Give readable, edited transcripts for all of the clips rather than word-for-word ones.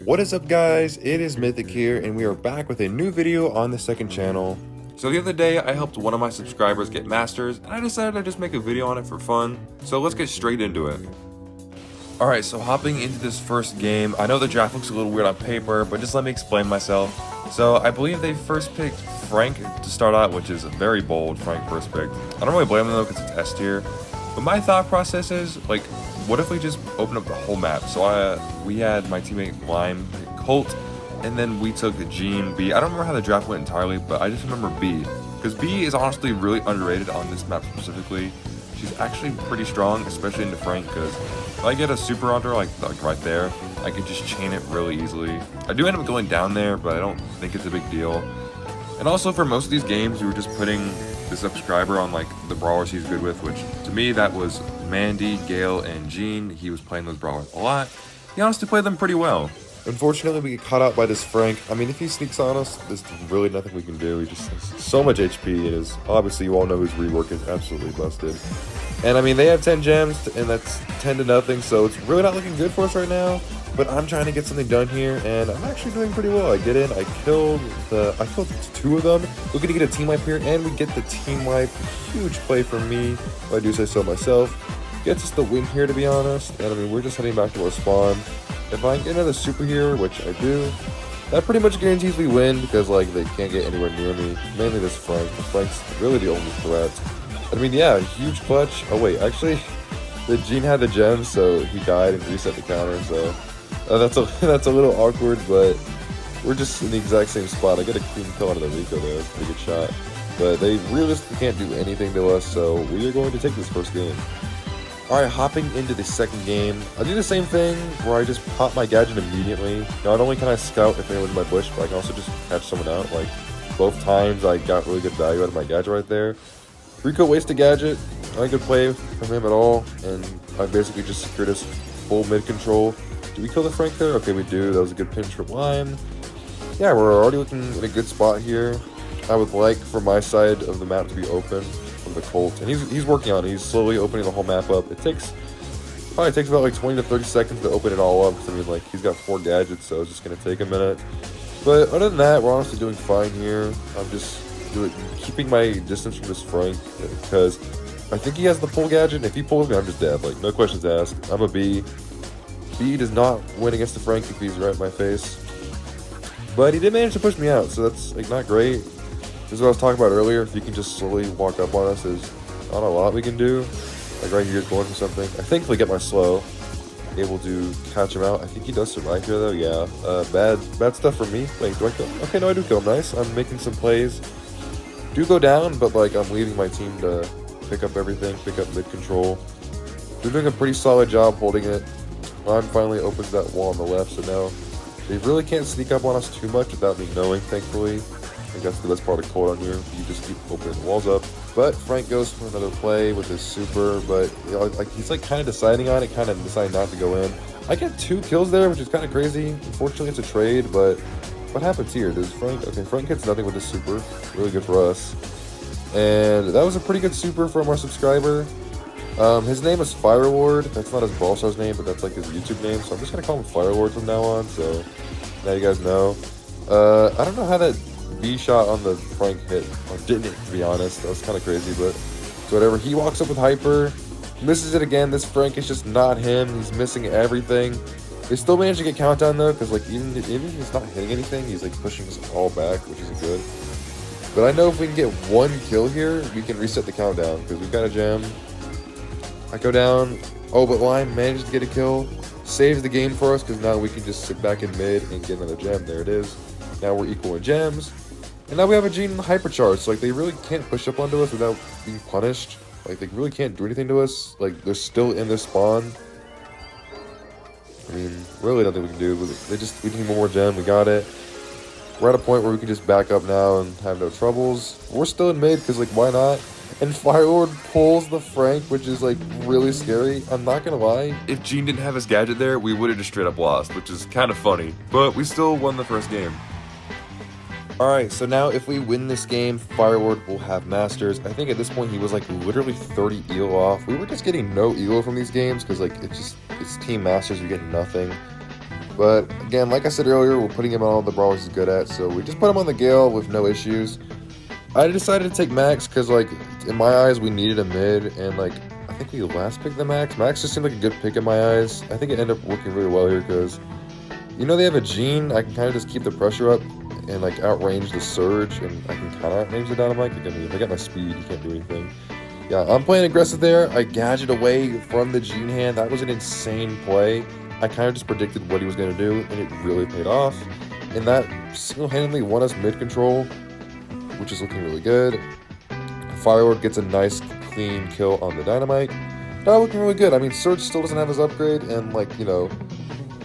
What is up, guys? It is Mythic here, and we are back with a new video on the second channel. So the other day, I helped one of my subscribers get masters, and I decided to just make a video on it for fun. So let's get straight into it. Alright, so hopping into this first game, I know the draft looks a little weird on paper, but just let me explain myself. So I believe they first picked Frank to start out, which is very bold, Frank first picked. I don't really blame them though, because it's S tier. But my thought process is, like, what if we just open up the whole map? So we had my teammate Lime pick Colt, and then we took Jean, B. I don't remember how the draft went entirely, but I just remember B. Because B is honestly really underrated on this map specifically. She's actually pretty strong, especially into Frank, because if I get a super onto her, like right there, I can just chain it really easily. I do end up going down there, but I don't think it's a big deal. And also for most of these games, we were just putting the subscriber on like the brawlers he's good with, which to me that was Mandy, Gale, and Jean. He was playing those brawlers a lot. He honestly played them pretty well. Unfortunately, we get caught out by this Frank. I mean, if he sneaks on us, there's really nothing we can do. He just has so much HP. It is obviously, you all know his rework is absolutely busted. And I mean, they have 10 gems, and that's 10 to nothing, so it's really not looking good for us right now. But I'm trying to get something done here, and I'm actually doing pretty well. I get in, I killed two of them. Looking to get a team wipe here, and we get the team wipe. Huge play from me, if I do say so myself. Gets us the win here, to be honest. And I mean, we're just heading back to our spawn. If I can get another super here, which I do, that pretty much guarantees we win, because like they can't get anywhere near me. Mainly this Frank. Frank's really the only threat. I mean, yeah, huge clutch. Oh wait, actually, the Jean had the gem, so he died and reset the counter. So that's a little awkward, but we're just in the exact same spot. I get a clean kill out of the Rico there. That's a pretty good shot. But they realistically can't do anything to us, so we are going to take this first game. Alright, hopping into the second game. I do the same thing where I just pop my gadget immediately. Not only can I scout if anyone's in my bush, but I can also just catch someone out. Like, both times I got really good value out of my gadget right there. Rico wasted gadget. Not a good play from him at all. And I basically just secured his full mid control. Did we kill the Frank there? Okay, we do. That was a good pinch from Lime. Yeah, we're already looking in a good spot here. I would like for my side of the map to be open from the Colt. And he's working on it. He's slowly opening the whole map up. It probably takes about like 20 to 30 seconds to open it all up. Because I mean, like, he's got 4 gadgets, so it's just going to take a minute. But other than that, we're honestly doing fine here. I'm just keeping my distance from this Frank, because I think he has the full gadget. If he pulls me, I'm just dead. Like, no questions asked. I'm a B. B does not win against the Frank if he's right in my face. But he did manage to push me out, so that's like not great. This is what I was talking about earlier. If you can just slowly walk up on us, there's not a lot we can do. Like right here, going for something. I thankfully get my slow, able to catch him out. I think he does survive here though. Yeah. Bad stuff for me. Wait, do I kill him? Okay, no, I do kill him. Nice. I'm making some plays. Do go down, but like I'm leaving my team to pick up everything, pick up mid control. They're doing a pretty solid job holding it. Ron finally opens that wall on the left, so now they really can't sneak up on us too much without me knowing, thankfully. I think that's the best part of Colt on here. You just keep opening the walls up. But Frank goes for another play with his super, but you know, like he's like kind of deciding on it, kind of deciding not to go in. I get 2 kills there, which is kind of crazy. Unfortunately, it's a trade, but what happens here? Does Frank... Okay, Frank hits nothing with his super. Really good for us. And that was a pretty good super from our subscriber. His name is Firelord. That's not his Brawl Stars name, but that's like his YouTube name. So I'm just gonna call him Firelord from now on. So now you guys know. I don't know how that B shot on the Frank hit, or didn't hit, to be honest. That was kind of crazy, but so whatever. He walks up with Hyper, misses it again. This Frank is just not him. He's missing everything. They still managed to get countdown though, because like even if he's not hitting anything, he's like pushing us all back, which is good. But I know if we can get 1 kill here, we can reset the countdown, because we've got a gem. I go down. Oh, but Lime manages to get a kill. Saves the game for us, because now we can just sit back in mid and get another gem. There it is. Now we're equal in gems. And now we have a Jean hypercharge. So like they really can't push up onto us without being punished. Like they really can't do anything to us. Like they're still in this spawn. I mean, really nothing we can do. We just need one more gem. We got it. We're at a point where we can just back up now and have no troubles. We're still in mid, because like why not? And Firelord pulls the Frank, which is like really scary. I'm not gonna lie. If Jean didn't have his gadget there, we would have just straight up lost, which is kind of funny. But we still won the first game. Alright, so now if we win this game, Firelord will have Masters. I think at this point he was like literally 30 elo off. We were just getting no elo from these games because like it's Team Masters, you get nothing. But again, like I said earlier, we're putting him on all the brawlers he's good at, so we just put him on the Gale with no issues. I decided to take Max because, like, in my eyes, we needed a mid, and, like, I think we last picked the Max. Max just seemed like a good pick in my eyes. I think it ended up working really well here because, you know, they have a Gene. I can kind of just keep the pressure up and, like, outrange the Surge, and I can kind of outrange the Dynamite. Like, I mean, if I got my speed, you can't do anything. Yeah, I'm playing aggressive there. I gadget away from the Gene hand. That was an insane play. I kind of just predicted what he was going to do, and it really paid off. And that single-handedly won us mid-control, which is looking really good. Firelord gets a nice, clean kill on the Dynamite. Not looking really good. I mean, Surge still doesn't have his upgrade, and, like, you know,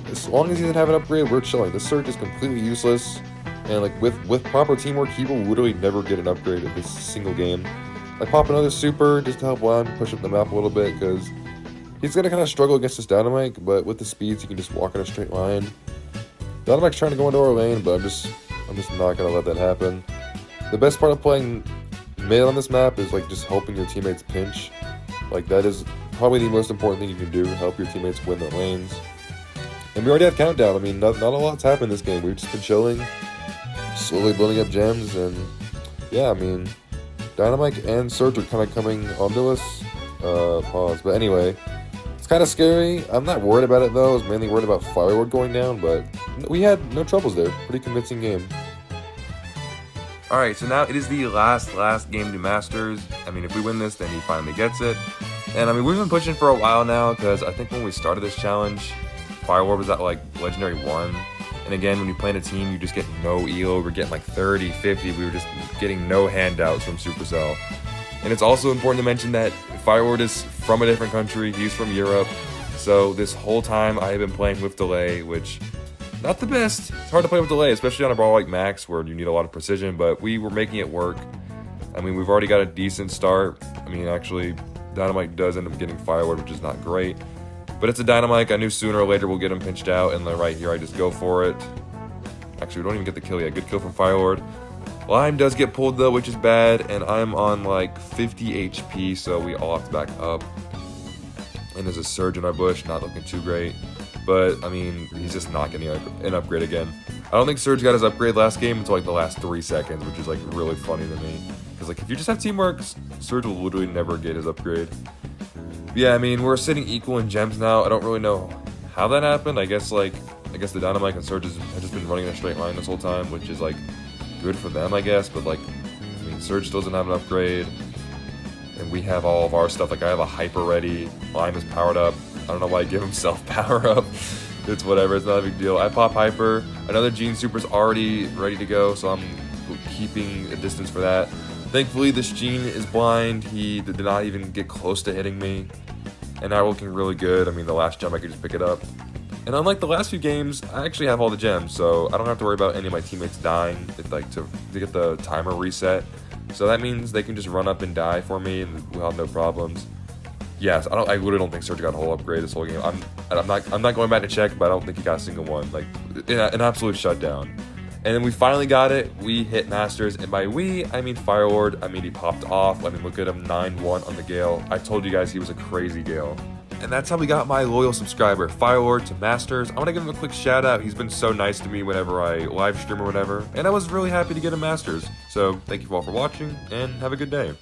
as long as he doesn't have an upgrade, we're chilling. The Surge is completely useless, and, like, with proper teamwork, he will literally never get an upgrade in this single game. I pop another super just to help Juan push up the map a little bit, because he's going to kind of struggle against this Dynamite, but with the speeds, he can just walk in a straight line. Dynamite's trying to go into our lane, but I'm just not going to let that happen. The best part of playing mid on this map is, like, just helping your teammates pinch. Like, that is probably the most important thing you can do, help your teammates win their lanes. And we already have Countdown. I mean, not a lot's happened this game. We've just been chilling, slowly building up gems, and yeah, I mean, Dynamite and Surge are kind of coming onto us. Pause. But anyway, it's kind of scary. I'm not worried about it, though. I was mainly worried about Firelord going down, but we had no troubles there. Pretty convincing game. Alright, so now it is the last game to Masters. I mean, if we win this, then he finally gets it. And I mean, we've been pushing for a while now, because I think when we started this challenge, Firelord was at, like, Legendary 1. And again, when you play in a team, you just get no elo. We're getting like 30, 50. We were just getting no handouts from Supercell. And it's also important to mention that Firelord is from a different country. He's from Europe. So this whole time, I have been playing with delay, which, not the best. It's hard to play with delay, especially on a brawl like Max, where you need a lot of precision, but we were making it work. I mean, we've already got a decent start. I mean, actually, Dynamite does end up getting Firelord, which is not great. But it's a Dynamite. I knew sooner or later we'll get him pinched out, and then right here I just go for it. Actually, we don't even get the kill yet. Good kill from Firelord. Lime does get pulled though, which is bad, and I'm on like 50 HP, so we all have to back up. And there's a Surge in our bush, not looking too great. But, I mean, he's just not getting an upgrade again. I don't think Surge got his upgrade last game until like the last 3 seconds, which is like really funny to me. Because like if you just have teamwork, Surge will literally never get his upgrade. Yeah, I mean, we're sitting equal in gems now. I don't really know how that happened. I guess the Dynamite and Surge have just been running in a straight line this whole time, which is like good for them, I guess. But like, I mean, Surge doesn't have an upgrade, and we have all of our stuff. Like, I have a Hyper ready. Lime is powered up. I don't know why I give himself power up. It's whatever. It's not a big deal. I pop Hyper. Another Gene Super's already ready to go, so I'm keeping a distance for that. Thankfully, this Gene is blind. He did not even get close to hitting me. And now we're looking really good. I mean, the last gem, I could just pick it up. And unlike the last few games, I actually have all the gems, so I don't have to worry about any of my teammates dying to get the timer reset. So that means they can just run up and die for me, and we'll have no problems. Yes, I literally don't think Surge got a whole upgrade this whole game. I'm not going back to check, but I don't think he got a single one. Like, an absolute shutdown. And then we finally got it. We hit Masters, and by we, I mean Firelord. I mean, he popped off. I mean, look at him, 9-1 on the Gale. I told you guys he was a crazy Gale. And that's how we got my loyal subscriber, Firelord, to Masters. I want to give him a quick shout out. He's been so nice to me whenever I live stream or whatever. And I was really happy to get him Masters. So thank you all for watching, and have a good day.